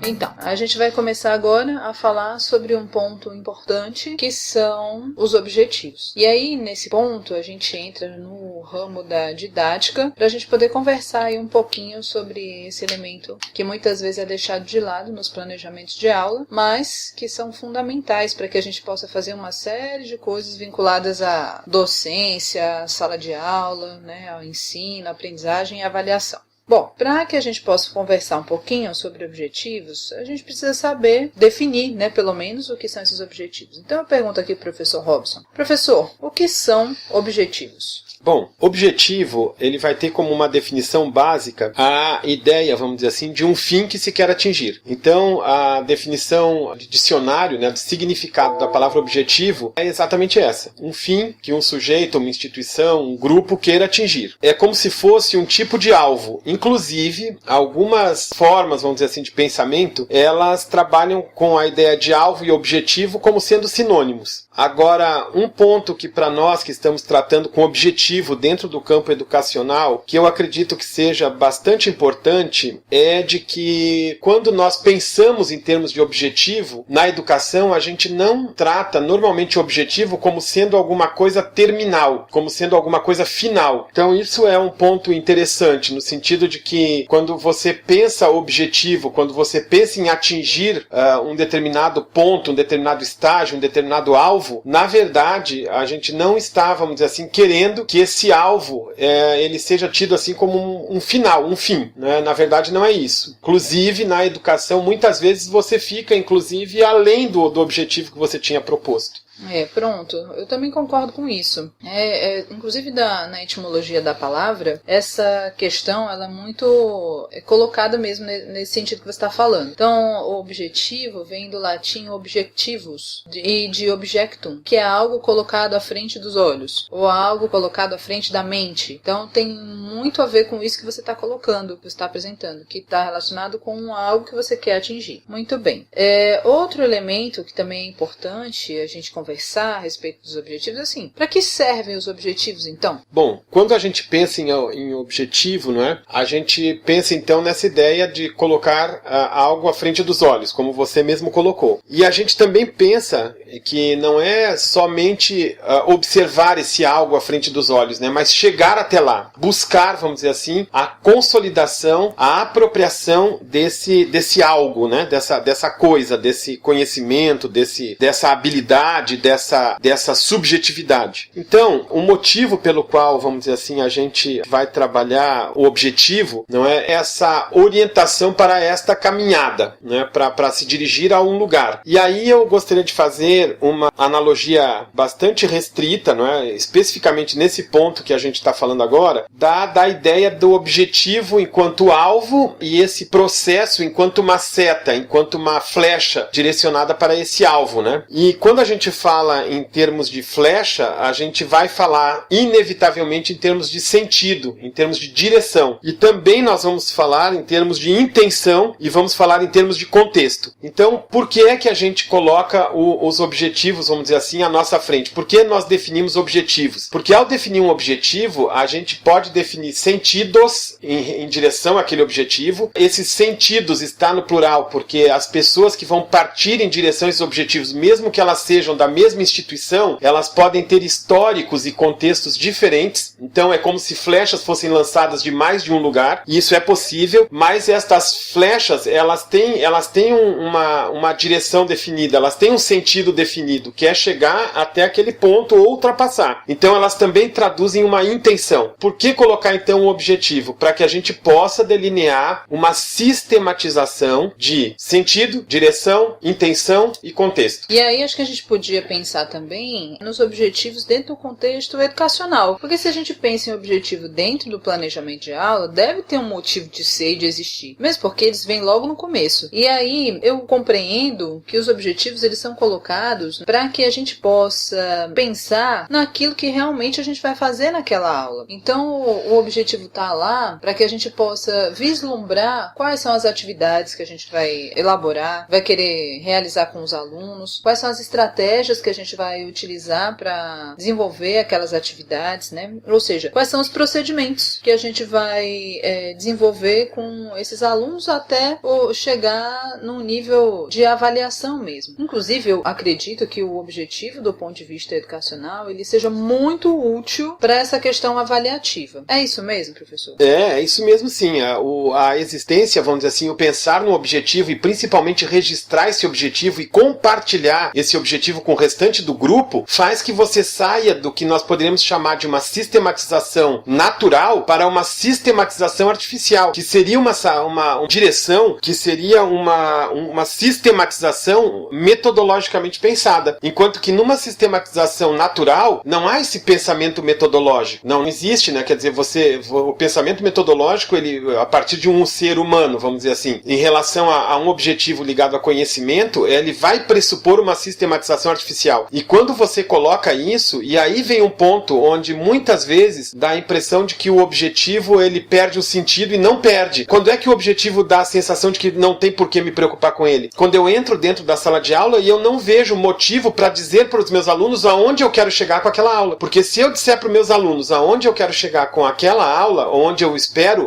Então, a gente vai começar agora a falar sobre um ponto importante, que são os objetivos. E aí, nesse ponto, a gente entra no ramo da didática, para a gente poder conversar aí um pouquinho sobre esse elemento que muitas vezes é deixado de lado nos planejamentos de aula, mas que são fundamentais para que a gente possa fazer uma série de coisas vinculadas à docência, à sala de aula, né, ao ensino, à aprendizagem e avaliação. Bom, para que a gente possa conversar um pouquinho sobre objetivos, a gente precisa saber definir, né, pelo menos, o que são esses objetivos. Então eu pergunto aqui para o professor Robson. Professor, o que são objetivos? Bom, objetivo, ele vai ter como uma definição básica a ideia, vamos dizer assim, de um fim que se quer atingir. Então, a definição de dicionário, né, do significado da palavra objetivo é exatamente essa. Um fim que um sujeito, uma instituição, um grupo queira atingir. É como se fosse um tipo de alvo. Inclusive, algumas formas, vamos dizer assim, de pensamento, elas trabalham com a ideia de alvo e objetivo como sendo sinônimos. Agora, um ponto que para nós que estamos tratando com objetivo dentro do campo educacional, que eu acredito que seja bastante importante, é de que quando nós pensamos em termos de objetivo, na educação a gente não trata normalmente o objetivo como sendo alguma coisa terminal, como sendo alguma coisa final. Então isso é um ponto interessante, no sentido de que quando você pensa objetivo, quando você pensa em atingir um determinado ponto, um determinado estágio, um determinado alvo, na verdade, a gente não está, vamos dizer assim, querendo que esse alvo ele seja tido assim como um final, um fim, né? Na verdade, não é isso. Inclusive, na educação, muitas vezes você fica, inclusive, além do objetivo que você tinha proposto. Pronto, eu também concordo com isso. Inclusive na etimologia da palavra, essa questão ela é muito colocada mesmo nesse sentido que você está falando. Então, o objetivo vem do latim objectivus e de objectum, que é algo colocado à frente dos olhos, ou algo colocado à frente da mente. Então, tem muito a ver com isso que você está colocando, que você está apresentando, que está relacionado com algo que você quer atingir. Muito bem. Outro elemento que também é importante a gente conversar a respeito dos objetivos, assim, para que servem os objetivos, então? Bom, quando a gente pensa em objetivo, não é? A gente pensa, então, nessa ideia de colocar algo à frente dos olhos, como você mesmo colocou. E a gente também pensa que não é somente observar esse algo à frente dos olhos, né? Mas chegar até lá, buscar, vamos dizer assim, a consolidação, a apropriação desse algo, né? Dessa coisa, desse conhecimento, dessa habilidade, dessa subjetividade. Então, o motivo pelo qual, vamos dizer assim, a gente vai trabalhar o objetivo, não é essa orientação para esta caminhada, né, para se dirigir a um lugar. E aí eu gostaria de fazer uma analogia bastante restrita, não é, especificamente nesse ponto que a gente está falando agora, da ideia do objetivo enquanto alvo e esse processo enquanto uma seta, enquanto uma flecha direcionada para esse alvo, né? E quando a gente fala em termos de flecha, a gente vai falar inevitavelmente em termos de sentido, em termos de direção. E também nós vamos falar em termos de intenção e vamos falar em termos de contexto. Então, por que é que a gente coloca os objetivos, vamos dizer assim, à nossa frente? Por que nós definimos objetivos? Porque ao definir um objetivo, a gente pode definir sentidos em direção àquele objetivo. Esses sentidos está no plural, porque as pessoas que vão partir em direção a esses objetivos, mesmo que elas sejam da mesma instituição, elas podem ter históricos e contextos diferentes. Então é como se flechas fossem lançadas de mais de um lugar, e isso é possível, mas estas flechas, elas têm uma direção definida, elas têm um sentido definido, que é chegar até aquele ponto ou ultrapassar. Então elas também traduzem uma intenção. Por que colocar então um objetivo? Para que a gente possa delinear uma sistematização de sentido, direção, intenção e contexto. E aí acho que a gente podia pensar também nos objetivos dentro do contexto educacional. Porque se a gente pensa em objetivo dentro do planejamento de aula, deve ter um motivo de ser e de existir. Mesmo porque eles vêm logo no começo. E aí eu compreendo que os objetivos eles são colocados para que a gente possa pensar naquilo que realmente a gente vai fazer naquela aula. Então o objetivo está lá para que a gente possa vislumbrar quais são as atividades que a gente vai elaborar, vai querer realizar com os alunos, quais são as estratégias estratégias que a gente vai utilizar para desenvolver aquelas atividades, né? Ou seja, quais são os procedimentos que a gente vai desenvolver com esses alunos até chegar num nível de avaliação mesmo. Inclusive, eu acredito que o objetivo do ponto de vista educacional ele seja muito útil para essa questão avaliativa. É isso mesmo, professor? É isso mesmo sim. A existência, vamos dizer assim, o pensar no objetivo e principalmente registrar esse objetivo e compartilhar esse objetivo com o restante do grupo faz que você saia do que nós poderíamos chamar de uma sistematização natural para uma sistematização artificial, que seria uma direção, que seria uma sistematização metodologicamente pensada. Enquanto que numa sistematização natural, não há esse pensamento metodológico. Não existe, né? Quer dizer, o pensamento metodológico, ele, a partir de um ser humano, vamos dizer assim, em relação a um objetivo ligado a conhecimento, ele vai pressupor uma sistematização artificial. E quando você coloca isso, e aí vem um ponto onde muitas vezes dá a impressão de que o objetivo ele perde o sentido e não perde. Quando é que o objetivo dá a sensação de que não tem por que me preocupar com ele? Quando eu entro dentro da sala de aula e eu não vejo motivo para dizer para os meus alunos aonde eu quero chegar com aquela aula. Porque se eu disser para os meus alunos aonde eu quero chegar com aquela aula,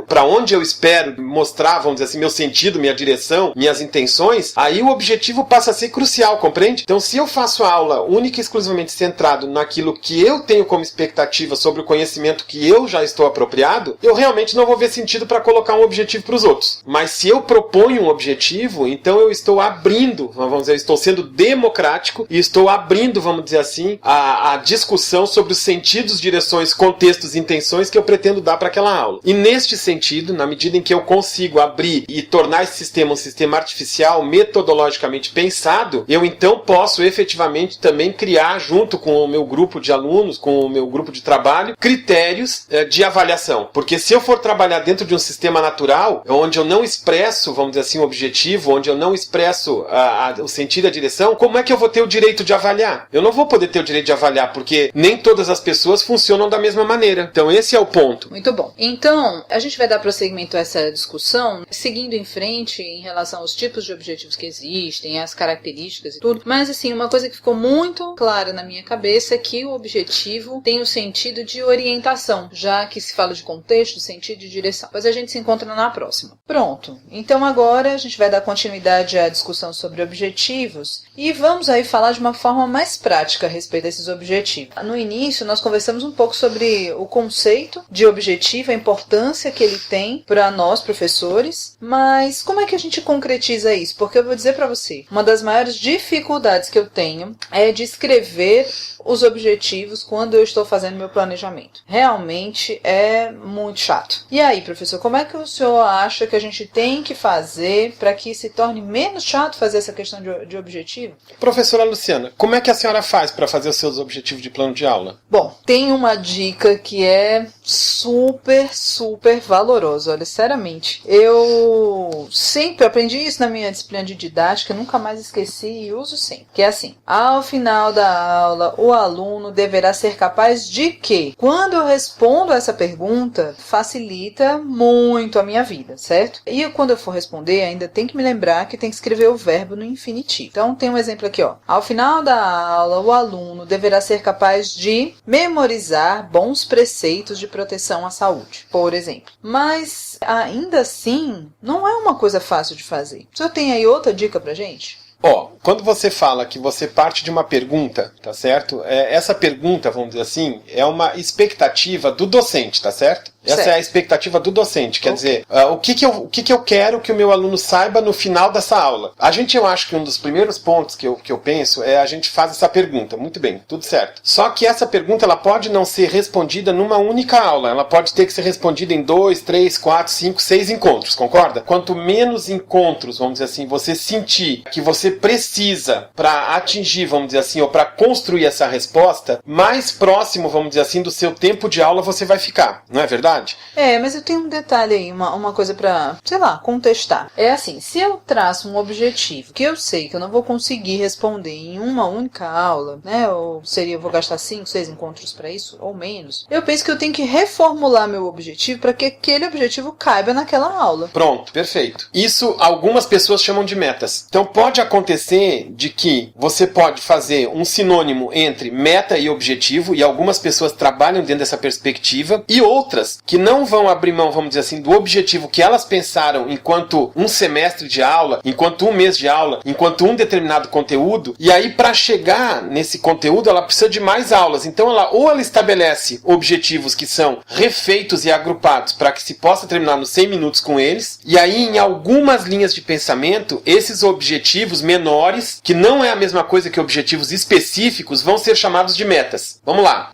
para onde eu espero mostrar, vamos dizer assim, meu sentido, minha direção, minhas intenções, aí o objetivo passa a ser crucial, compreende? Então, se eu faço a aula única e exclusivamente centrado naquilo que eu tenho como expectativa sobre o conhecimento que eu já estou apropriado, eu realmente não vou ver sentido para colocar um objetivo para os outros. Mas se eu proponho um objetivo, então eu estou abrindo, vamos dizer, eu estou sendo democrático e estou abrindo, vamos dizer assim, a discussão sobre os sentidos, direções, contextos e intenções que eu pretendo dar para aquela aula. E neste sentido, na medida em que eu consigo abrir e tornar esse sistema um sistema artificial, metodologicamente pensado, eu então posso efetivamente também criar, junto com o meu grupo de alunos, com o meu grupo de trabalho, critérios de avaliação. Porque se eu for trabalhar dentro de um sistema natural, onde eu não expresso, vamos dizer assim, o objetivo, onde eu não expresso o sentido e a direção, como é que eu vou ter o direito de avaliar? Eu não vou poder ter o direito de avaliar, porque nem todas as pessoas funcionam da mesma maneira. Então esse é o ponto. Muito bom. Então, a gente vai dar prosseguimento a essa discussão, seguindo em frente em relação aos tipos de objetivos que existem, as características e tudo. Mas, assim, uma coisa que ficou muito clara na minha cabeça é que o objetivo tem o sentido de orientação, já que se fala de contexto, sentido e direção. Mas a gente se encontra na próxima. Pronto. Então, agora a gente vai dar continuidade à discussão sobre objetivos e vamos aí falar de uma forma mais prática a respeito desses objetivos. No início, nós conversamos um pouco sobre o conceito de objetivo, a importância que ele tem para nós, professores, mas como é que a gente concretiza isso? Porque eu vou dizer para você, uma das maiores dificuldades que eu tenho é de escrever os objetivos quando eu estou fazendo meu planejamento. Realmente é muito chato. E aí, professor, como é que o senhor acha que a gente tem que fazer para que se torne menos chato fazer essa questão de objetivo? Professora Luciana, como é que a senhora faz para fazer os seus objetivos de plano de aula? Bom, tem uma dica que é super valorosa, olha, seriamente. Eu sempre aprendi isso na minha disciplina de didática, nunca mais esqueci e uso sempre. Que é assim, ao final da aula, o aluno deverá ser capaz de quê? Quando eu respondo essa pergunta, facilita muito a minha vida, certo? E quando eu for responder, ainda tem que me lembrar que tem que escrever o verbo no infinitivo. Então, tem um exemplo aqui, ó. Ao final da aula, o aluno deverá ser capaz de memorizar bons preceitos de proteção à saúde, por exemplo. Mas, ainda assim, não é uma coisa fácil de fazer. O senhor tem aí outra dica pra gente? Quando você fala que você parte de uma pergunta, tá certo? Essa pergunta, vamos dizer assim, é uma expectativa do docente, tá certo? Essa é a expectativa do docente, quer dizer, o que eu quero que o meu aluno saiba no final dessa aula? Eu acho que um dos primeiros pontos que eu penso é a gente faz essa pergunta, muito bem, tudo certo. Só que essa pergunta, ela pode não ser respondida numa única aula, ela pode ter que ser respondida em 2, 3, 4, 5, 6 encontros, concorda? Quanto menos encontros, vamos dizer assim, você sentir que você precisa para atingir, vamos dizer assim, ou para construir essa resposta, mais próximo, vamos dizer assim, do seu tempo de aula você vai ficar, não é verdade? Mas eu tenho um detalhe aí, uma coisa pra, contestar. É assim, se eu traço um objetivo que eu sei que eu não vou conseguir responder em uma única aula, né, ou seria, eu vou gastar 5, 6 encontros pra isso, ou menos, eu penso que eu tenho que reformular meu objetivo para que aquele objetivo caiba naquela aula. Pronto, perfeito. Isso algumas pessoas chamam de metas. Então pode acontecer acontecer de que você pode fazer um sinônimo entre meta e objetivo, e algumas pessoas trabalham dentro dessa perspectiva, e outras que não vão abrir mão, vamos dizer assim, do objetivo que elas pensaram enquanto um semestre de aula, enquanto um mês de aula, enquanto um determinado conteúdo, e aí para chegar nesse conteúdo ela precisa de mais aulas. Então ela estabelece objetivos que são refeitos e agrupados para que se possa terminar nos 100 minutos com eles, e aí em algumas linhas de pensamento, esses objetivos menores, que não é a mesma coisa que objetivos específicos, vão ser chamados de metas. Vamos lá.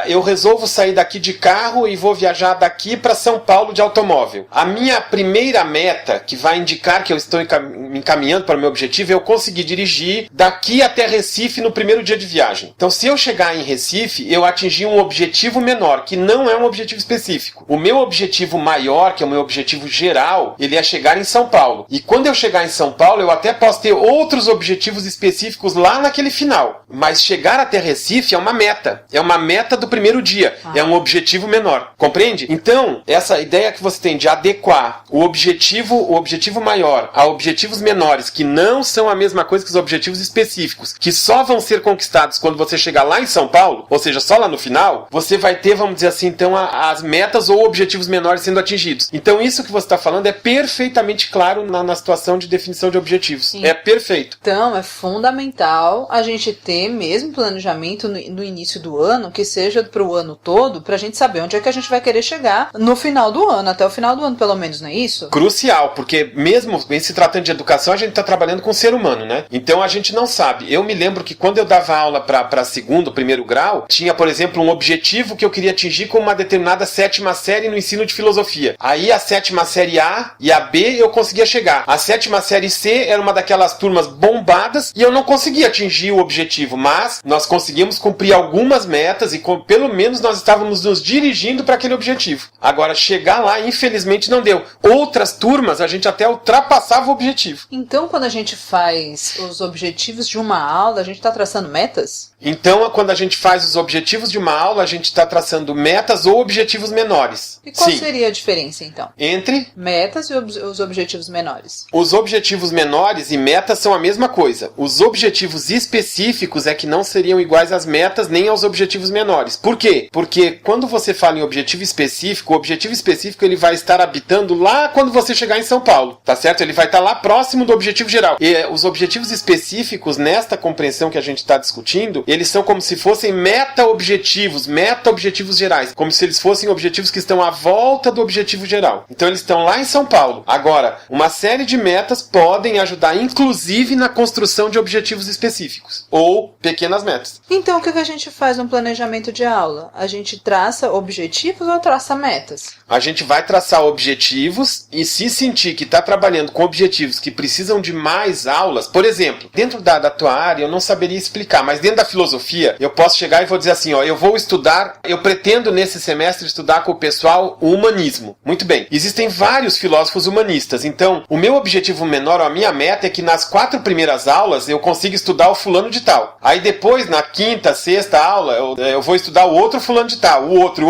Eu resolvo sair daqui de carro e vou viajar daqui para São Paulo de automóvel. A minha primeira meta, que vai indicar que eu estou me encaminhando para o meu objetivo, é eu conseguir dirigir daqui até Recife no primeiro dia de viagem. Então, se eu chegar em Recife, eu atingi um objetivo menor, que não é um objetivo específico. O meu objetivo maior, que é o meu objetivo geral, ele é chegar em São Paulo. E quando eu chegar em São Paulo, eu até posso ter outros objetivos específicos lá naquele final. Mas chegar até Recife é uma meta. É uma meta do primeiro dia. É um objetivo menor. Compreende? Então, essa ideia que você tem de adequar o objetivo maior a objetivos menores, que não são a mesma coisa que os objetivos específicos, que só vão ser conquistados quando você chegar lá em São Paulo, ou seja, só lá no final, você vai ter, vamos dizer assim, então, as metas ou objetivos menores sendo atingidos. Então, isso que você está falando é perfeitamente claro na situação de definição de objetivos. Sim. É perfeito. Então, é fundamental a gente ter mesmo planejamento no início do ano, que seja para o ano todo, para a gente saber onde é que a gente vai querer chegar no final do ano, até o final do ano, pelo menos, não é isso? Crucial, porque mesmo em se tratando de educação, a gente está trabalhando com o ser humano, né? Então, a gente não sabe. Eu me lembro que quando eu dava aula para segundo, primeiro grau, tinha, por exemplo, um objetivo que eu queria atingir com uma determinada 7ª série no ensino de filosofia. Aí, a 7ª série A e a B eu conseguia chegar. A 7ª série C era uma daquelas turmas bombadas e eu não conseguia atingir o objetivo, mas nós conseguimos cumprir algumas metas e pelo menos nós estávamos nos dirigindo para aquele objetivo. Agora, chegar lá, infelizmente, não deu. Outras turmas, a gente até ultrapassava o objetivo. Então, quando a gente faz os objetivos de uma aula, a gente está traçando metas? Então, quando a gente faz os objetivos de uma aula, a gente está traçando metas ou objetivos menores. E qual seria a diferença, então? Entre metas e os objetivos menores. Os objetivos menores e metas são a mesma coisa. Os objetivos específicos é que não seriam iguais às metas nem aos objetivos menores. Por quê? Porque quando você fala em objetivo específico, o objetivo específico ele vai estar habitando lá quando você chegar em São Paulo, tá certo? Ele vai estar lá próximo do objetivo geral. E os objetivos específicos, nesta compreensão que a gente está discutindo, eles são como se fossem meta-objetivos gerais, como se eles fossem objetivos que estão à volta do objetivo geral. Então eles estão lá em São Paulo. Agora, uma série de metas podem ajudar, inclusive, na construção de objetivos específicos, ou pequenas metas. Então, o que a gente faz no planejamento de aula? A gente traça objetivos ou traça metas? A gente vai traçar objetivos e se sentir que está trabalhando com objetivos que precisam de mais aulas, por exemplo, dentro da tua área, eu não saberia explicar, mas dentro da filosofia, eu posso chegar e vou dizer assim, eu vou estudar, eu pretendo nesse semestre estudar com o pessoal o humanismo. Muito bem, existem vários filósofos humanistas, então o meu objetivo menor, a minha meta é que nas 4 primeiras aulas eu consiga estudar o fulano de tal. Aí depois, na 5ª, 6ª aula, eu vou estudar o outro fulano de tal, o outro.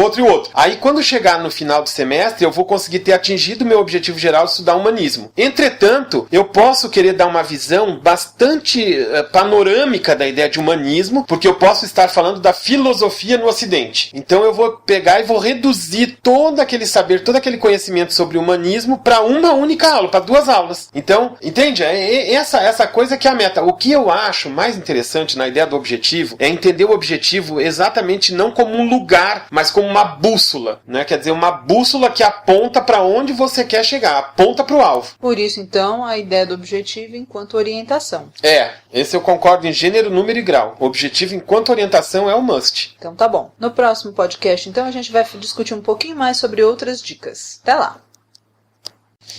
Aí quando chegar no final do semestre, eu vou conseguir ter atingido o meu objetivo geral de estudar humanismo. Entretanto, eu posso querer dar uma visão bastante panorâmica da ideia de humanismo, porque eu posso estar falando da filosofia no Ocidente. Então eu vou pegar e vou reduzir todo aquele saber, todo aquele conhecimento sobre o humanismo para uma única aula, para 2 aulas. Então, entende? Essa coisa que é a meta. O que eu acho mais interessante na ideia do objetivo é entender o objetivo exatamente não como um lugar, mas como uma bússola, né? Quer dizer, uma bússola que aponta para onde você quer chegar, aponta para o alvo. Por isso, então, a ideia do objetivo enquanto orientação. Esse eu concordo em gênero, número e grau. O objetivo enquanto orientação é o must. Então tá bom. No próximo podcast, então, a gente vai discutir um pouquinho mais sobre outras dicas. Até lá!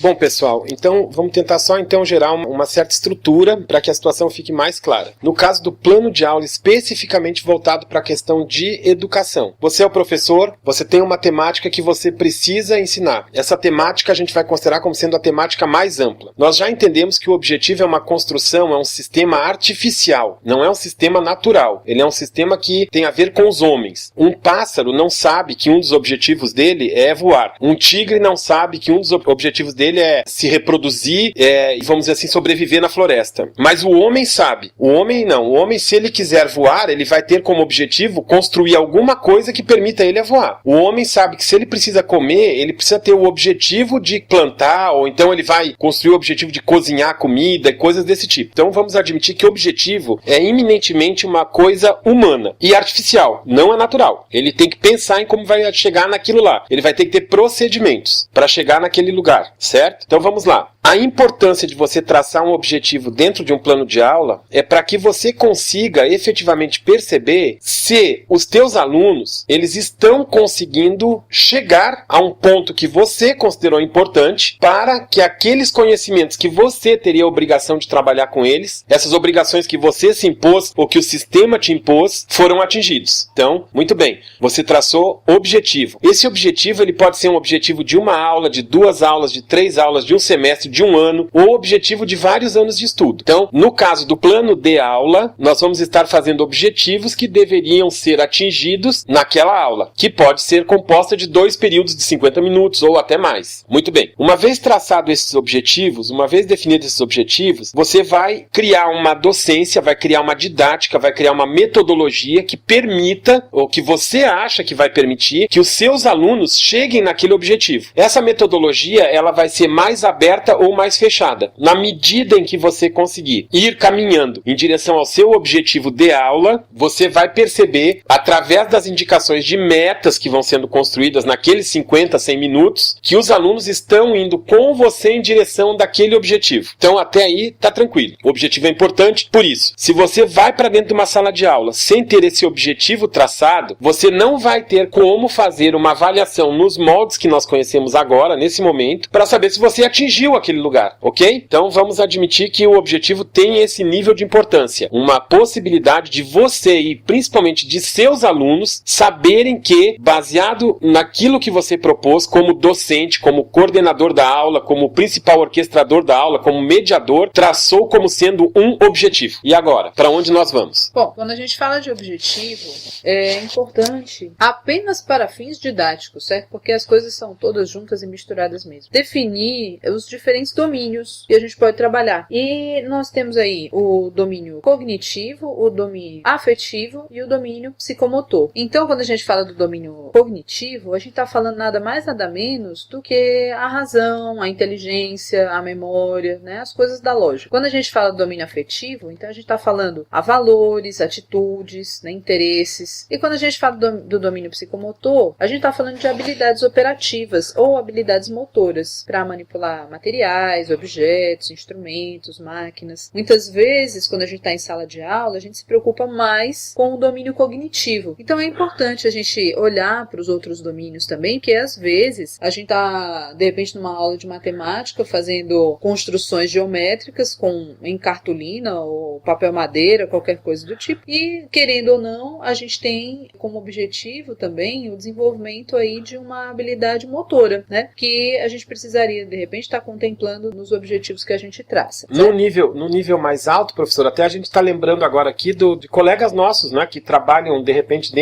Bom, pessoal, então vamos tentar só gerar uma certa estrutura para que a situação fique mais clara. No caso do plano de aula especificamente voltado para a questão de educação. Você é o professor, você tem uma temática que você precisa ensinar. Essa temática a gente vai considerar como sendo a temática mais ampla. Nós já entendemos que o objetivo é uma construção, é um sistema artificial, não é um sistema natural. Ele é um sistema que tem a ver com os homens. Um pássaro não sabe que um dos objetivos dele é voar. Um tigre não sabe que um dos objetivos dele é se reproduzir e, vamos dizer assim, sobreviver na floresta. Mas o homem sabe. O homem não. O homem, se ele quiser voar, ele vai ter como objetivo construir alguma coisa que permita ele a voar. O homem sabe que se ele precisa comer, ele precisa ter o objetivo de plantar, ou então ele vai construir o objetivo de cozinhar comida e coisas desse tipo. Então vamos admitir que o objetivo é eminentemente uma coisa humana e artificial, não é natural. Ele tem que pensar em como vai chegar naquilo lá. Ele vai ter que ter procedimentos para chegar naquele lugar, certo? Então vamos lá. A importância de você traçar um objetivo dentro de um plano de aula é para que você consiga efetivamente perceber se os teus alunos, eles estão conseguindo chegar a um ponto que você considerou importante para que aqueles conhecimentos que você teria a obrigação de trabalhar com eles, essas obrigações que você se impôs ou que o sistema te impôs, foram atingidos. Então, muito bem, você traçou objetivo. Esse objetivo ele pode ser um objetivo de uma aula, de 2 aulas, de 3 aulas, de um semestre, de um ano, ou objetivo de vários anos de estudo. Então, no caso do plano de aula, nós vamos estar fazendo objetivos que deveriam ser atingidos naquela aula, que pode ser composta de 2 períodos de 50 minutos ou até mais. Muito bem. Uma vez traçado esses objetivos, uma vez definidos esses objetivos, você vai criar uma docência, vai criar uma didática, vai criar uma metodologia que permita, ou que você acha que vai permitir, que os seus alunos cheguem naquele objetivo. Essa metodologia, ela vai ser mais aberta ou mais fechada. Na medida em que você conseguir ir caminhando em direção ao seu objetivo de aula, você vai perceber, através das indicações de metas que vão sendo construídas naqueles 50, 100 minutos, que os alunos estão indo com você em direção daquele objetivo. Então, até aí, tá tranquilo. O objetivo é importante, por isso, se você vai para dentro de uma sala de aula sem ter esse objetivo traçado, você não vai ter como fazer uma avaliação nos moldes que nós conhecemos agora, nesse momento, para saber se você atingiu aquele lugar, ok? Então vamos admitir que o objetivo tem esse nível de importância, uma possibilidade de você e principalmente de seus alunos saberem que, baseado naquilo que você propôs como docente, como coordenador da aula, como principal orquestrador da aula, como mediador, traçou como sendo um objetivo. E agora, para onde nós vamos? Bom, quando a gente fala de objetivo, é importante apenas para fins didáticos, certo? Porque as coisas são todas juntas e misturadas mesmo. Definir os diferentes domínios que a gente pode trabalhar. E nós temos aí o domínio cognitivo, o domínio afetivo e o domínio psicomotor. Então, quando a gente fala do domínio cognitivo, a gente está falando nada mais, nada menos do que a razão, a inteligência, a memória, né? As coisas da lógica. Quando a gente fala do domínio afetivo, então a gente está falando a valores, atitudes, né? Interesses. E quando a gente fala do domínio psicomotor, a gente está falando de habilidades operativas ou habilidades motoras para manipular materiais, objetos, instrumentos, máquinas. Muitas vezes, quando a gente está em sala de aula, a gente se preocupa mais com o domínio cognitivo. Então é importante a gente olhar para os outros domínios também, porque às vezes a gente está, de repente, numa aula de matemática, fazendo construções geométricas em cartolina ou papel madeira, qualquer coisa do tipo, e querendo ou não, a gente tem como objetivo também o desenvolvimento aí de uma habilidade motora, né? Que a gente precisaria, de repente, estar contemplando nos objetivos que a gente traça. No nível mais alto, professor, até a gente está lembrando agora aqui de colegas nossos, né, que trabalham, de repente,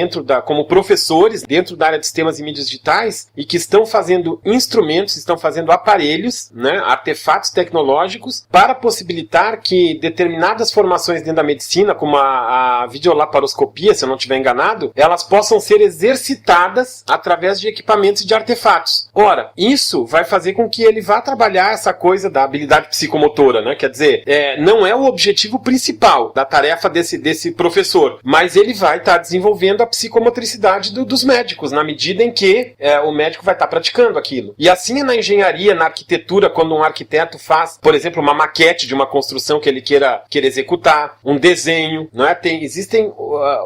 como professores, dentro da área de sistemas e mídias digitais, e que estão fazendo instrumentos, estão fazendo aparelhos, né, artefatos tecnológicos, para possibilitar que determinadas formações dentro da medicina, como a videolaparoscopia, se eu não estiver enganado, elas possam ser exercitadas através de equipamentos e de artefatos. Ora, isso vai fazer com que ele vá trabalhar essa coisa da habilidade psicomotora, né? Quer dizer, não é o objetivo principal da tarefa desse professor, mas ele vai estar desenvolvendo a psicomotricidade dos médicos, na medida em que o médico vai estar praticando aquilo. E assim é na engenharia, na arquitetura, quando um arquiteto faz, por exemplo, uma maquete de uma construção que ele queira executar, um desenho, não é? Existem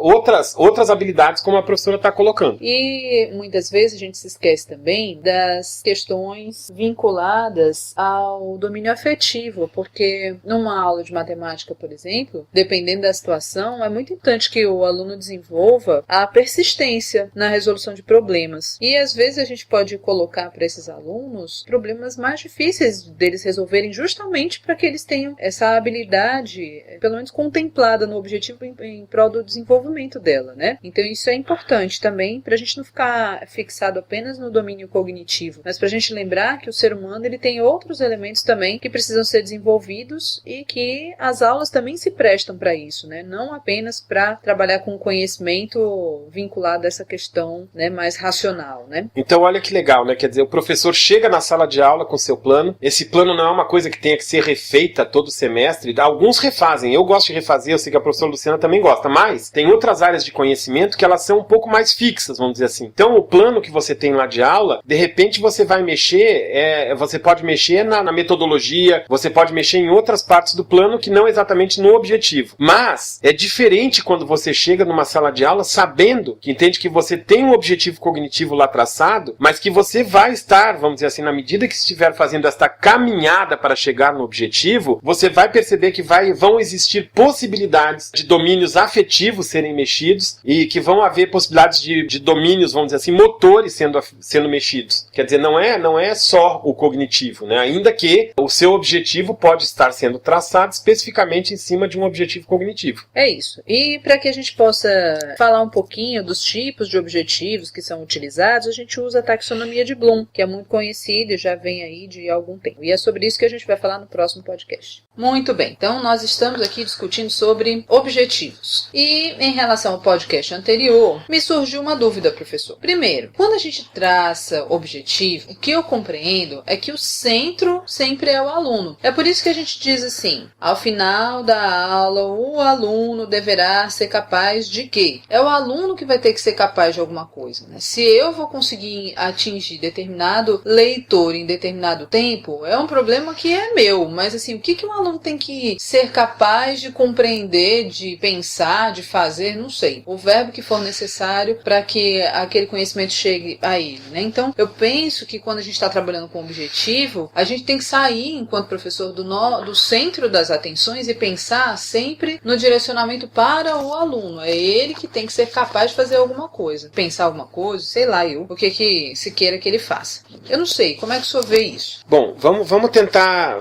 outras habilidades, como a professora está colocando. E muitas vezes a gente se esquece também das questões vinculadas à ao domínio afetivo, porque numa aula de matemática, por exemplo, dependendo da situação, é muito importante que o aluno desenvolva a persistência na resolução de problemas. E às vezes a gente pode colocar para esses alunos problemas mais difíceis deles resolverem, justamente para que eles tenham essa habilidade, pelo menos contemplada no objetivo em prol do desenvolvimento dela, né? Então isso é importante também para a gente não ficar fixado apenas no domínio cognitivo, mas para a gente lembrar que o ser humano ele tem outros elementos também que precisam ser desenvolvidos e que as aulas também se prestam para isso, né? Não apenas para trabalhar com conhecimento vinculado a essa questão, né, mais racional, né? Então olha que legal, né? Quer dizer, o professor chega na sala de aula com seu plano. Esse plano não é uma coisa que tenha que ser refeita todo semestre. Alguns refazem. Eu gosto de refazer, eu sei que a professora Luciana também gosta, mas tem outras áreas de conhecimento que elas são um pouco mais fixas, vamos dizer assim. Então o plano que você tem lá de aula, de repente você vai mexer, você pode mexer na metodologia, você pode mexer em outras partes do plano que não exatamente no objetivo. Mas é diferente quando você chega numa sala de aula sabendo que entende que você tem um objetivo cognitivo lá traçado, mas que você vai estar, vamos dizer assim, na medida que estiver fazendo esta caminhada para chegar no objetivo, você vai perceber que vão existir possibilidades de domínios afetivos serem mexidos e que vão haver possibilidades de domínios, vamos dizer assim, motores sendo mexidos. Quer dizer, não é só o cognitivo, né? Ainda que o seu objetivo pode estar sendo traçado especificamente em cima de um objetivo cognitivo. É isso. E para que a gente possa falar um pouquinho dos tipos de objetivos que são utilizados, a gente usa a taxonomia de Bloom, que é muito conhecida e já vem aí de algum tempo. E é sobre isso que a gente vai falar no próximo podcast. Muito bem, então nós estamos aqui discutindo sobre objetivos. E em relação ao podcast anterior, me surgiu uma dúvida, professor. Primeiro, quando a gente traça objetivo, o que eu compreendo é que o centro sempre é o aluno. É por isso que a gente diz assim, ao final da aula, o aluno deverá ser capaz de quê? É o aluno que vai ter que ser capaz de alguma coisa, né? Se eu vou conseguir atingir determinado leitor em determinado tempo, é um problema que é meu, mas assim, o que um aluno tem que ser capaz de compreender, de pensar, de fazer, não sei. O verbo que for necessário para que aquele conhecimento chegue a ele, né? Então, eu penso que quando a gente está trabalhando com objetivo, a gente tem que sair, enquanto professor, do centro das atenções e pensar sempre no direcionamento para o aluno. É ele que tem que ser capaz de fazer alguma coisa. Pensar alguma coisa, sei lá, o que se queira que ele faça. Eu não sei, como é que o senhor vê isso? Bom, vamos tentar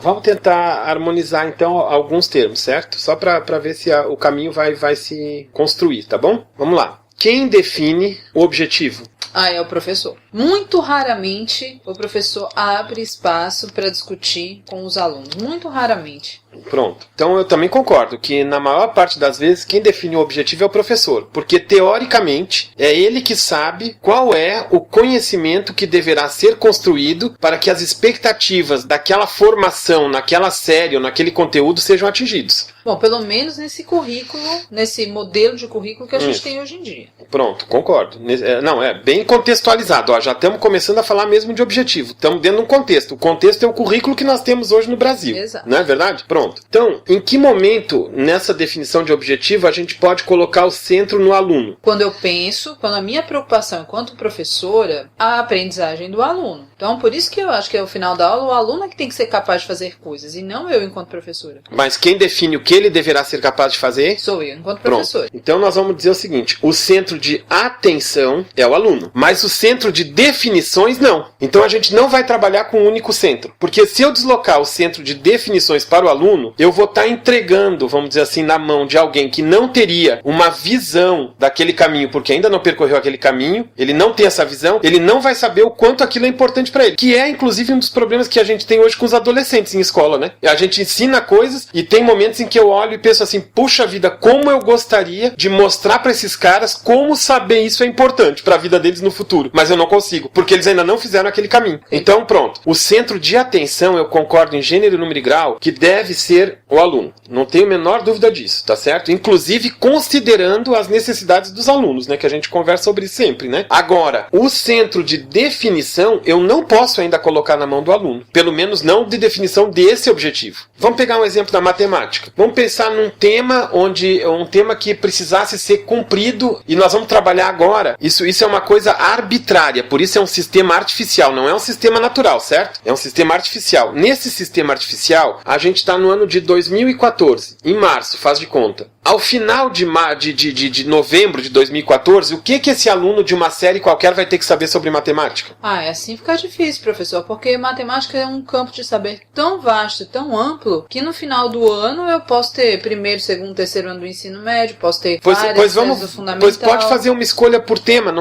harmonizar então alguns termos, certo? Só para ver se o caminho vai se construir, tá bom? Vamos lá. Quem define o objetivo? É o professor. Muito raramente o professor abre espaço para discutir com os alunos. Muito raramente. Pronto. Então eu também concordo que na maior parte das vezes quem define o objetivo é o professor. Porque teoricamente é ele que sabe qual é o conhecimento que deverá ser construído para que as expectativas daquela formação, naquela série ou naquele conteúdo sejam atingidos. Bom, pelo menos nesse currículo, nesse modelo de currículo que a gente tem hoje em dia. Pronto, concordo. Não, é bem contextualizado. Ó, já estamos começando a falar mesmo de objetivo. Estamos dentro de um contexto. O contexto é o currículo que nós temos hoje no Brasil. Exato. Não é verdade? Pronto. Então, em que momento nessa definição de objetivo a gente pode colocar o centro no aluno? Quando a minha preocupação enquanto professora, a aprendizagem do aluno. Então, por isso que eu acho que ao final da aula o aluno é que tem que ser capaz de fazer coisas e não eu enquanto professora. Mas quem define o que ele deverá ser capaz de fazer? Sou eu enquanto professora. Pronto. Então nós vamos dizer o seguinte, o centro de atenção é o aluno, mas o centro de definições não. Então a gente não vai trabalhar com um único centro, porque se eu deslocar o centro de definições para o aluno, eu vou estar entregando, vamos dizer assim, na mão de alguém que não teria uma visão daquele caminho, porque ainda não percorreu aquele caminho, ele não tem essa visão, ele não vai saber o quanto aquilo é importante para ele, que é inclusive um dos problemas que a gente tem hoje com os adolescentes em escola, né? A gente ensina coisas e tem momentos em que eu olho e penso assim, puxa vida, como eu gostaria de mostrar para esses caras como saber isso é importante para a vida deles no futuro, mas eu não consigo, porque eles ainda não fizeram aquele caminho. Então pronto, o centro de atenção, eu concordo em gênero, número e grau, que deve ser o aluno. Não tenho a menor dúvida disso, tá certo? Inclusive considerando as necessidades dos alunos, né? Que a gente conversa sobre isso sempre, né? Agora, o centro de definição eu não posso ainda colocar na mão do aluno. Pelo menos não de definição desse objetivo. Vamos pegar um exemplo da matemática. Vamos pensar num tema um tema que precisasse ser cumprido e nós vamos trabalhar agora. Isso é uma coisa arbitrária, por isso é um sistema artificial, não é um sistema natural, certo? É um sistema artificial. Nesse sistema artificial, a gente está no ano de 2014, em março, faz de conta. Ao final de novembro de 2014, o que esse aluno de uma série qualquer vai ter que saber sobre matemática? É assim fica difícil, professor, porque matemática é um campo de saber tão vasto e tão amplo que no final do ano eu posso ter primeiro, segundo, terceiro ano do ensino médio, posso ter várias séries do fundamental. Pois pode fazer uma escolha por tema,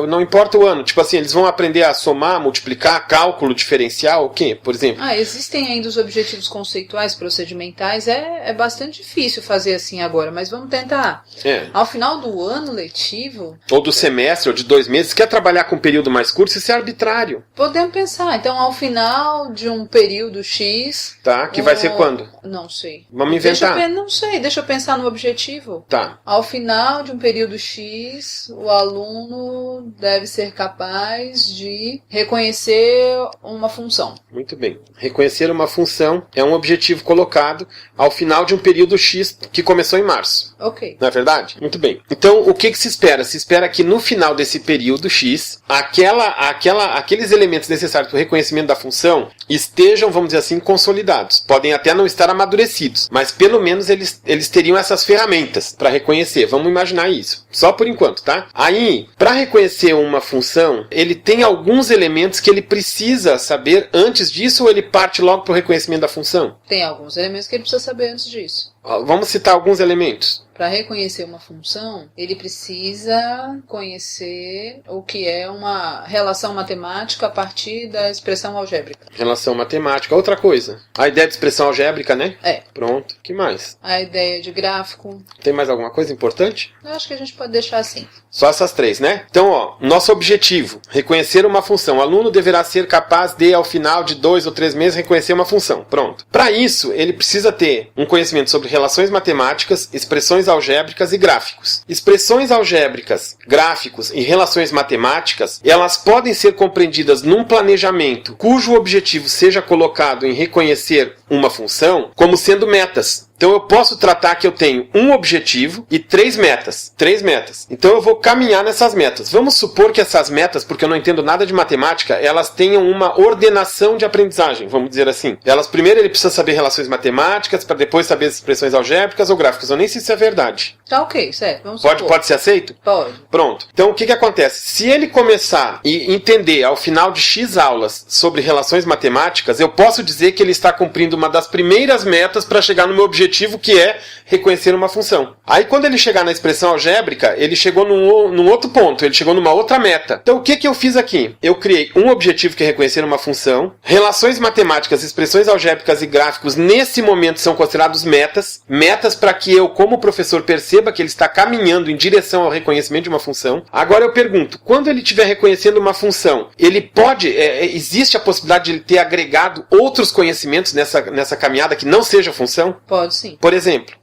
não importa o ano. Tipo assim, eles vão aprender a somar, multiplicar, cálculo diferencial, o quê, por exemplo? Existem ainda os objetivos conceituais, procedimentais, é bastante difícil fazer assim agora. Mas vamos tentar. Ao final do ano letivo... Ou do semestre, ou de 2 meses, quer trabalhar com um período mais curto, isso é arbitrário. Podemos pensar. Então, ao final de um período X... Tá, que vai ser quando? Não sei. Vamos inventar. Não sei, deixa eu pensar no objetivo. Tá. Ao final de um período X, o aluno deve ser capaz de reconhecer uma função. Muito bem. Reconhecer uma função é um objetivo colocado ao final de um período X que começou em março. Ok. Não é verdade? Muito bem. Então, o que se espera? Se espera que no final desse período X, aqueles elementos necessários para o reconhecimento da função estejam, vamos dizer assim, consolidados. Podem até não estar amadurecidos, mas pelo menos eles teriam essas ferramentas para reconhecer. Vamos imaginar isso. Só por enquanto, tá? Aí, para reconhecer uma função, ele tem alguns elementos que ele precisa saber antes disso ou ele parte logo para o reconhecimento da função? Tem alguns elementos que ele precisa saber antes disso. Vamos citar alguns elementos. Para reconhecer uma função, ele precisa conhecer o que é uma relação matemática a partir da expressão algébrica. Relação matemática. Outra coisa. A ideia de expressão algébrica, né? Pronto. Que mais? A ideia de gráfico. Tem mais alguma coisa importante? Eu acho que a gente pode deixar assim. Só essas 3, né? Então, nosso objetivo, reconhecer uma função. O aluno deverá ser capaz de, ao final de 2 ou 3 meses, reconhecer uma função. Pronto. Para isso, ele precisa ter um conhecimento sobre relações matemáticas, expressões algébricas e gráficos. Expressões algébricas, gráficos e relações matemáticas, elas podem ser compreendidas num planejamento cujo objetivo seja colocado em reconhecer uma função como sendo metas. Então eu posso tratar que eu tenho um objetivo e 3 metas. 3 metas. Então eu vou caminhar nessas metas. Vamos supor que essas metas, porque eu não entendo nada de matemática, elas tenham uma ordenação de aprendizagem, vamos dizer assim. Primeiro ele precisa saber relações matemáticas, para depois saber as expressões algébricas ou gráficas. Eu nem sei se é verdade. Tá ok, certo. Vamos supor. Pode ser aceito? Pode. Pronto. Então o que acontece? Se ele começar e entender ao final de X aulas sobre relações matemáticas, eu posso dizer que ele está cumprindo uma das primeiras metas para chegar no meu objetivo, que é reconhecer uma função. Aí quando ele chegar na expressão algébrica, ele chegou num outro ponto, ele chegou numa outra meta. Então o que eu fiz aqui? Eu criei um objetivo que é reconhecer uma função, relações matemáticas, expressões algébricas e gráficos nesse momento são considerados metas para que eu, como professor, perceba que ele está caminhando em direção ao reconhecimento de uma função. Agora eu pergunto, quando ele estiver reconhecendo uma função, ele pode, existe a possibilidade de ele ter agregado outros conhecimentos nessa caminhada que não seja função? Pode sim. Por exemplo,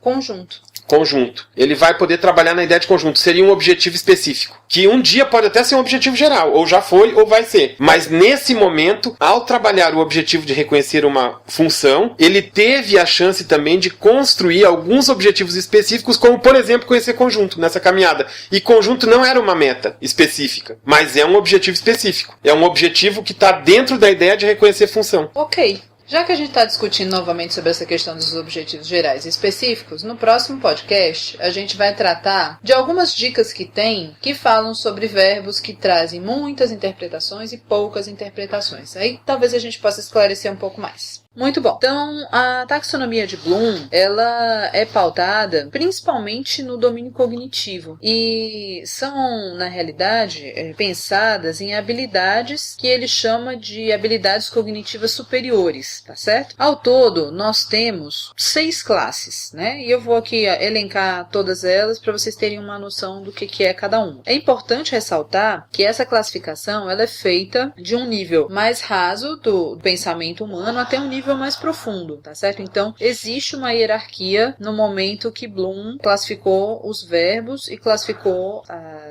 Conjunto. Ele vai poder trabalhar na ideia de conjunto. Seria um objetivo específico. Que um dia pode até ser um objetivo geral. Ou já foi, ou vai ser. Mas nesse momento, ao trabalhar o objetivo de reconhecer uma função, ele teve a chance também de construir alguns objetivos específicos, como, por exemplo, conhecer conjunto nessa caminhada. E conjunto não era uma meta específica, mas é um objetivo específico. É um objetivo que está dentro da ideia de reconhecer função. Ok. Já que a gente está discutindo novamente sobre essa questão dos objetivos gerais e específicos, no próximo podcast a gente vai tratar de algumas dicas que tem que falam sobre verbos que trazem muitas interpretações e poucas interpretações. Aí talvez a gente possa esclarecer um pouco mais. Muito bom. Então, a taxonomia de Bloom, ela é pautada principalmente no domínio cognitivo e são, na realidade, pensadas em habilidades que ele chama de habilidades cognitivas superiores, tá certo? Ao todo, nós temos 6 classes, né? E eu vou aqui elencar todas elas para vocês terem uma noção do que é cada uma. É importante ressaltar que essa classificação ela é feita de um nível mais raso do pensamento humano até um nível nível mais profundo, tá certo? Então, existe uma hierarquia no momento que Bloom classificou os verbos e classificou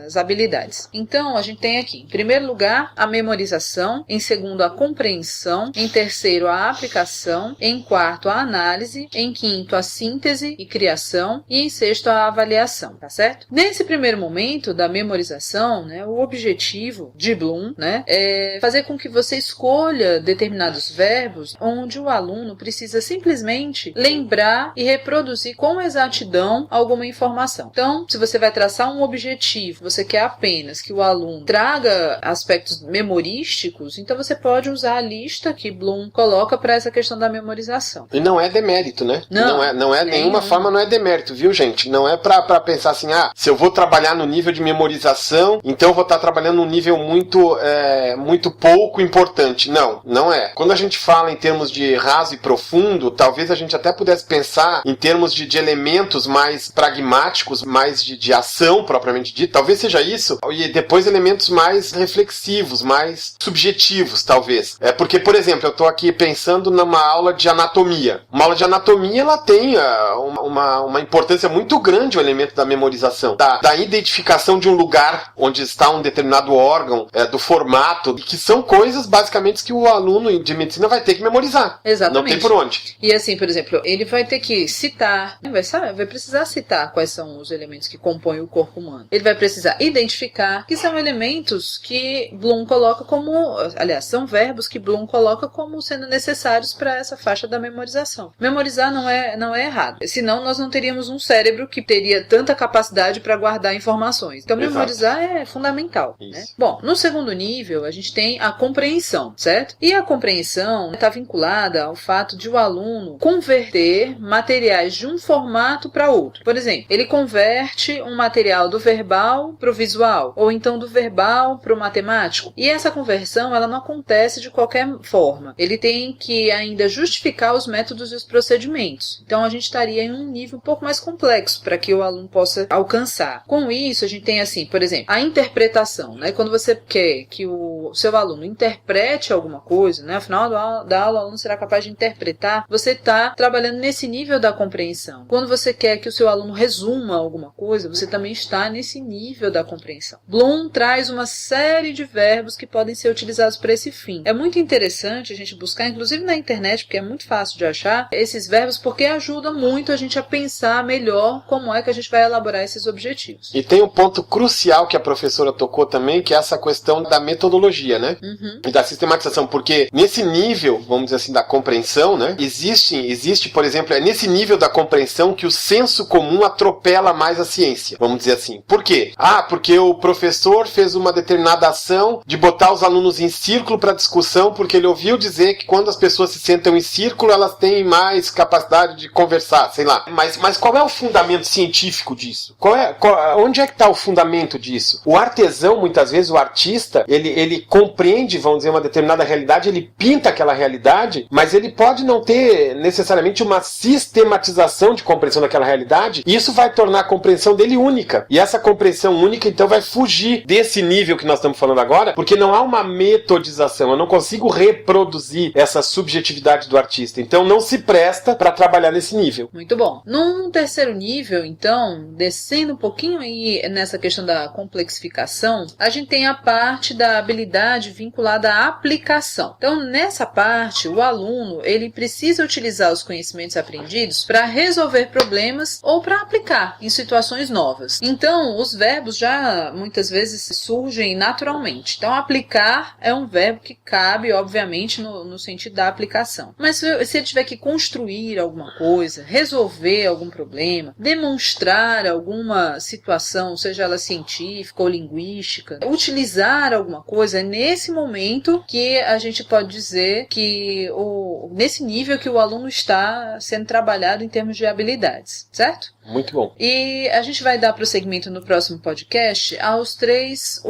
as habilidades. Então, a gente tem aqui, em primeiro lugar, a memorização, em segundo, a compreensão, em terceiro, a aplicação, em quarto, a análise, em quinto, a síntese e criação e em sexto, a avaliação, tá certo? Nesse primeiro momento da memorização, né, o objetivo de Bloom, né, é fazer com que você escolha determinados verbos onde o aluno precisa simplesmente lembrar e reproduzir com exatidão alguma informação. Então, se você vai traçar um objetivo, você quer apenas que o aluno traga aspectos memorísticos, então você pode usar a lista que Bloom coloca para essa questão da memorização. E não é demérito, né? Não é nenhuma forma, não é demérito, viu, gente? Não é para pensar assim, se eu vou trabalhar no nível de memorização, então eu vou estar trabalhando num nível muito pouco importante. Não é. Quando a gente fala em termos de raso e profundo, talvez a gente até pudesse pensar em termos de elementos mais pragmáticos, mais de ação propriamente dita, talvez seja isso, e depois elementos mais reflexivos, mais subjetivos, talvez. Porque, por exemplo, eu estou aqui pensando numa aula de anatomia. Uma aula de anatomia, ela tem uma importância muito grande, o elemento da memorização, da identificação de um lugar onde está um determinado órgão, do formato, que são coisas, basicamente, que o aluno de medicina vai ter que memorizar. Exatamente. Não tem por onde. E assim, por exemplo, ele vai ter que citar, vai precisar citar quais são os elementos que compõem o corpo humano. Ele vai precisar identificar que são elementos que Bloom coloca como, aliás, são verbos que Bloom coloca como sendo necessários para essa faixa da memorização. Memorizar não é errado. Senão nós não teríamos um cérebro que teria tanta capacidade para guardar informações. Então, memorizar é fundamental. Né? Bom, no segundo nível, a gente tem a compreensão, certo? E a compreensão está vinculada ao fato de o aluno converter materiais de um formato para outro. Por exemplo, ele converte um material do verbal para o visual, ou então do verbal para o matemático. E essa conversão, ela não acontece de qualquer forma. Ele tem que ainda justificar os métodos e os procedimentos. Então, a gente estaria em um nível um pouco mais complexo para que o aluno possa alcançar. Com isso, a gente tem assim, por exemplo, a interpretação, né? Quando você quer que o seu aluno interprete alguma coisa, né? Afinal da aula, o aluno será capaz de interpretar, você está trabalhando nesse nível da compreensão. Quando você quer que o seu aluno resuma alguma coisa, você também está nesse nível da compreensão. Bloom traz uma série de verbos que podem ser utilizados para esse fim. É muito interessante a gente buscar, inclusive na internet, porque é muito fácil de achar, esses verbos, porque ajuda muito a gente a pensar melhor como é que a gente vai elaborar esses objetivos. E tem um ponto crucial que a professora tocou também, que é essa questão da metodologia, né? E da sistematização, porque nesse nível, vamos dizer assim, da compreensão, né? Existe, por exemplo, é nesse nível da compreensão que o senso comum atropela mais a ciência, vamos dizer assim. Por quê? Porque o professor fez uma determinada ação de botar os alunos em círculo para discussão, porque ele ouviu dizer que quando as pessoas se sentam em círculo, elas têm mais capacidade de conversar, sei lá. Mas qual é o fundamento científico disso? Onde é que está o fundamento disso? O artesão, muitas vezes, o artista, ele compreende, vamos dizer, uma determinada realidade, ele pinta aquela realidade, mas ele pode não ter necessariamente uma sistematização de compreensão daquela realidade, e isso vai tornar a compreensão dele única. E essa compreensão única, então, vai fugir desse nível que nós estamos falando agora, porque não há uma metodização, eu não consigo reproduzir essa subjetividade do artista. Então, não se presta para trabalhar nesse nível. Muito bom. Num terceiro nível, então, descendo um pouquinho aí nessa questão da complexificação, a gente tem a parte da habilidade vinculada à aplicação. Então, nessa parte, o aluno, ele precisa utilizar os conhecimentos aprendidos para resolver problemas ou para aplicar em situações novas. Então, os verbos já muitas vezes surgem naturalmente. Então, aplicar é um verbo que cabe, obviamente, no sentido da aplicação. Mas se ele tiver que construir alguma coisa, resolver algum problema, demonstrar alguma situação, seja ela científica ou linguística, utilizar alguma coisa, é nesse momento que a gente pode dizer que nesse nível que o aluno está sendo trabalhado em termos de habilidades, certo? Muito bom. E a gente vai dar prosseguimento no próximo podcast às três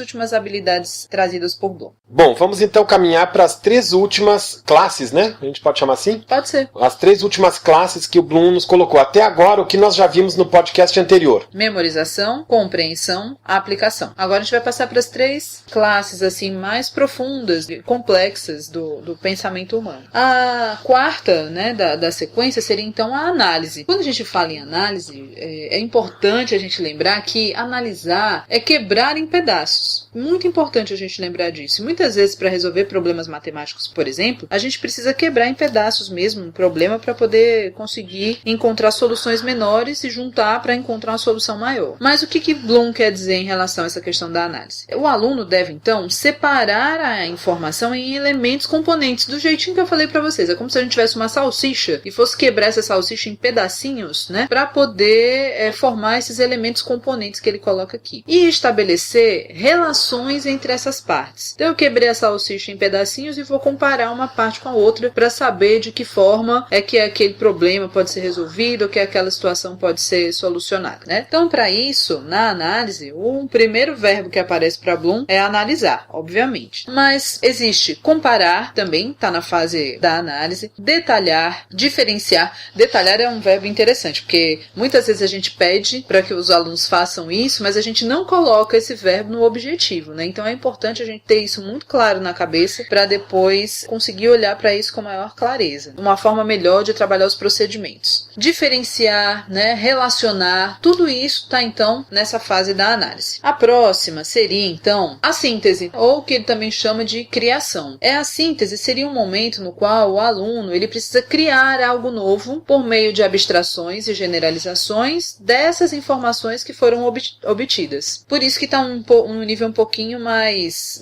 últimas habilidades trazidas por Bloom. Bom, vamos então caminhar para as 3 últimas classes, né? A gente pode chamar assim? Pode ser. As 3 últimas classes que o Bloom nos colocou. Até agora, o que nós já vimos no podcast anterior. Memorização, compreensão, aplicação. Agora a gente vai passar para as 3 classes assim mais profundas e complexas do pensamento humano. humano. A quarta, né, da sequência seria então a análise. Quando a gente fala em análise, é importante a gente lembrar que analisar é quebrar em pedaços. Muito importante a gente lembrar disso. Muitas vezes, para resolver problemas matemáticos, por exemplo, a gente precisa quebrar em pedaços mesmo um problema para poder conseguir encontrar soluções menores e juntar para encontrar uma solução maior. Mas o que Bloom quer dizer em relação a essa questão da análise? O aluno deve, então, separar a informação em elementos componentes, do jeitinho que eu falei para vocês. É como se a gente tivesse uma salsicha e fosse quebrar essa salsicha em pedacinhos, né, para poder formar esses elementos componentes que ele coloca aqui. E estabelecer relações entre essas partes. Então eu quebrei a salsicha em pedacinhos e vou comparar uma parte com a outra para saber de que forma é que aquele problema pode ser resolvido ou que aquela situação pode ser solucionada, né? Então, para isso, na análise, o primeiro verbo que aparece para Bloom é analisar, obviamente. Mas existe comparar, também está na fase da análise, detalhar, diferenciar. Detalhar é um verbo interessante, porque muitas vezes a gente pede para que os alunos façam isso, mas a gente não coloca esse verbo no objetivo, né? Então é importante a gente ter isso muito claro na cabeça para depois conseguir olhar para isso com maior clareza. Uma forma melhor de trabalhar os procedimentos. Diferenciar, né? Relacionar, tudo isso está então nessa fase da análise. A próxima seria então a síntese, ou o que ele também chama de criação. A síntese seria um momento no qual o aluno ele precisa criar algo novo por meio de abstrações e generalizações dessas informações que foram obtidas. Por isso que está um nível um pouquinho mais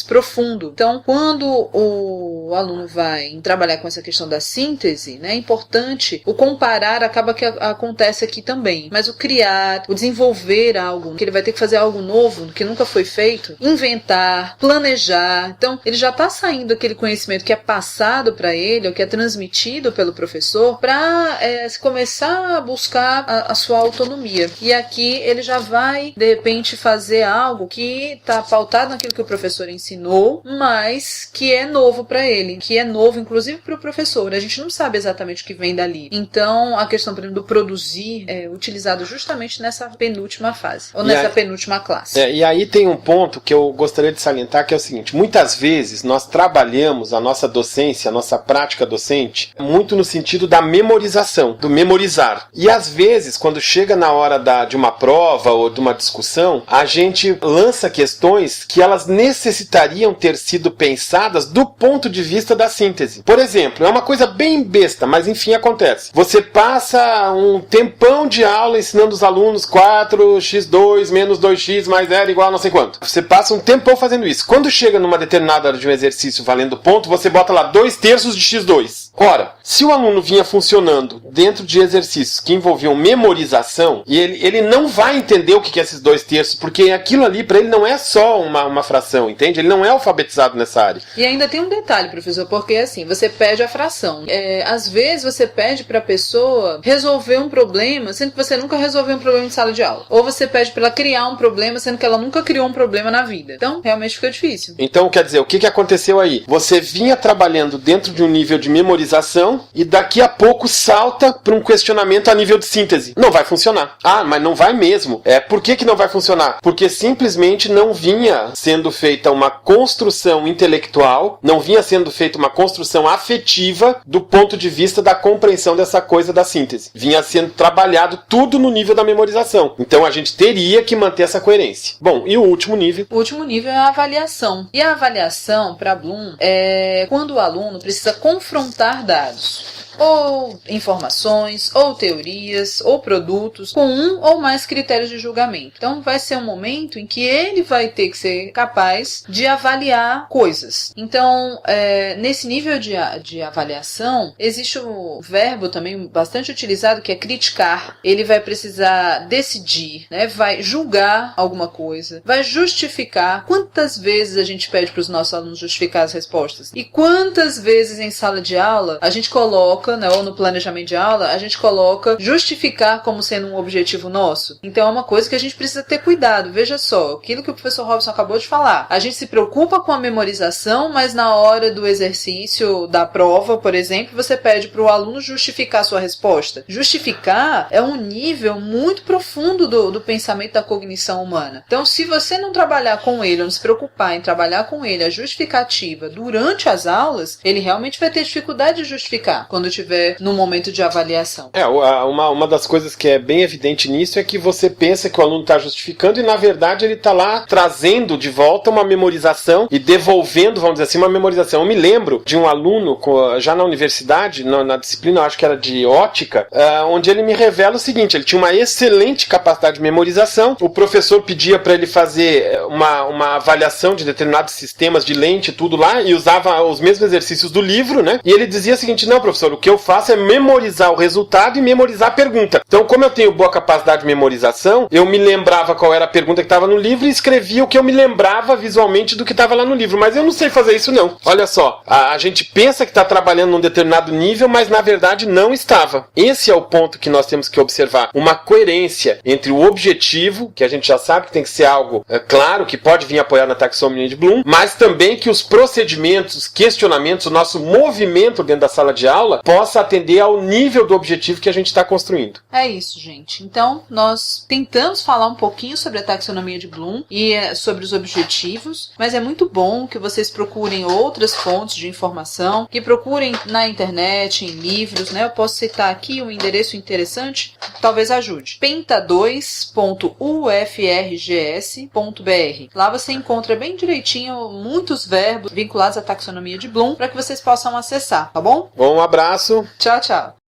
profundo. Então, quando o aluno vai trabalhar com essa questão da síntese, né, é importante o comparar, acaba que acontece aqui também, mas o criar, o desenvolver algo, que ele vai ter que fazer algo novo, que nunca foi feito, inventar, planejar. Então, ele já está saindo daquele conhecimento que é passado para ele, ou que é transmitido pelo professor, para começar a buscar a sua autonomia. E aqui ele já vai, de repente, fazer algo que está pautado naquilo que o professor ensinou, mas que é novo para ele, que é novo, inclusive, para o professor. A gente não sabe exatamente o que vem dali. Então, a questão, por exemplo, do produzir é utilizado justamente nessa penúltima fase, ou nessa penúltima classe. E aí tem um ponto que eu gostaria de salientar, que é o seguinte: muitas vezes nós trabalhamos a nossa docência, a nossa prática docente, muito no sentido da memorização, do memorizar. E às vezes, quando chega na hora de uma prova ou de uma discussão, a gente lança questões que elas necessitariam ter sido pensadas do ponto de vista da síntese. Por exemplo, é uma coisa bem besta, mas enfim, acontece. Você passa um tempão de aula ensinando os alunos 4x2 menos 2x mais 0 igual a não sei quanto. Você passa um tempão fazendo isso. Quando chega numa determinada hora de um exercício valendo ponto, você bota lá 2/3 de x2. Ora, se o aluno vinha funcionando dentro de exercícios que envolviam memorização, e ele não vai entender o que é esses 2/3, porque aquilo ali para ele não é só uma fração, entende? Ele não é alfabetizado nessa área. E ainda tem um detalhe, professor, porque assim, você pede a fração. Às vezes você pede para a pessoa resolver um problema, sendo que você nunca resolveu um problema em sala de aula. Ou você pede para ela criar um problema, sendo que ela nunca criou um problema na vida. Então, realmente fica difícil. Então, quer dizer, o que aconteceu aí? Você vinha trabalhando dentro de um nível de memorização e daqui a pouco salta para um questionamento a nível de síntese. Não vai funcionar. Ah, mas não vai mesmo. Por que não vai funcionar? Porque simplesmente não vinha sendo feita uma construção intelectual, não vinha sendo feita uma construção afetiva do ponto de vista da compreensão dessa coisa da síntese. Vinha sendo trabalhado tudo no nível da memorização. Então a gente teria que manter essa coerência. Bom, e o último nível? O último nível é a avaliação. E a avaliação, para Bloom, é quando o aluno precisa confrontar dados, ou informações, ou teorias, ou produtos, com um ou mais critérios de julgamento. Então vai ser um momento em que ele vai ter que ser capaz de avaliar coisas. Então, nesse nível de avaliação, existe o verbo também bastante utilizado, que é criticar. Ele vai precisar decidir, né? Vai julgar alguma coisa, vai justificar. Quantas vezes a gente pede para os nossos alunos justificar as respostas? E quantas vezes em sala de aula a gente coloca coloca, né, ou no planejamento de aula, a gente coloca justificar como sendo um objetivo nosso. Então é uma coisa que a gente precisa ter cuidado. Veja só, aquilo que o professor Robson acabou de falar. A gente se preocupa com a memorização, mas na hora do exercício, da prova, por exemplo, você pede para o aluno justificar a sua resposta. Justificar é um nível muito profundo do pensamento da cognição humana. Então, se você não trabalhar com ele, ou não se preocupar em trabalhar com ele a justificativa durante as aulas, ele realmente vai ter dificuldade de justificar quando estiver no momento de avaliação. Uma das coisas que é bem evidente nisso é que você pensa que o aluno está justificando e, na verdade, ele está lá trazendo de volta uma memorização e devolvendo, vamos dizer assim, uma memorização. Eu me lembro de um aluno, já na universidade, na disciplina, eu acho que era de ótica, onde ele me revela o seguinte: ele tinha uma excelente capacidade de memorização, o professor pedia para ele fazer uma avaliação de determinados sistemas de lente, tudo lá, e usava os mesmos exercícios do livro, né? E ele dizia o seguinte: não, professor, o que eu faço é memorizar o resultado e memorizar a pergunta. Então, como eu tenho boa capacidade de memorização, eu me lembrava qual era a pergunta que estava no livro e escrevia o que eu me lembrava visualmente do que estava lá no livro. Mas eu não sei fazer isso, não. Olha só, a gente pensa que está trabalhando num determinado nível, mas na verdade não estava. Esse é o ponto que nós temos que observar. Uma coerência entre o objetivo, que a gente já sabe que tem que ser algo claro, que pode vir apoiar na taxonomia de Bloom, mas também que os procedimentos, os questionamentos, o nosso movimento dentro da sala de aula possa atender ao nível do objetivo que a gente está construindo. É isso, gente. Então, nós tentamos falar um pouquinho sobre a taxonomia de Bloom e sobre os objetivos, mas é muito bom que vocês procurem outras fontes de informação, que procurem na internet, em livros, né? Eu posso citar aqui um endereço interessante, talvez ajude. penta2.ufrgs.br. Lá você encontra bem direitinho muitos verbos vinculados à taxonomia de Bloom para que vocês possam acessar, tá bom? Um abraço. Tchau, tchau.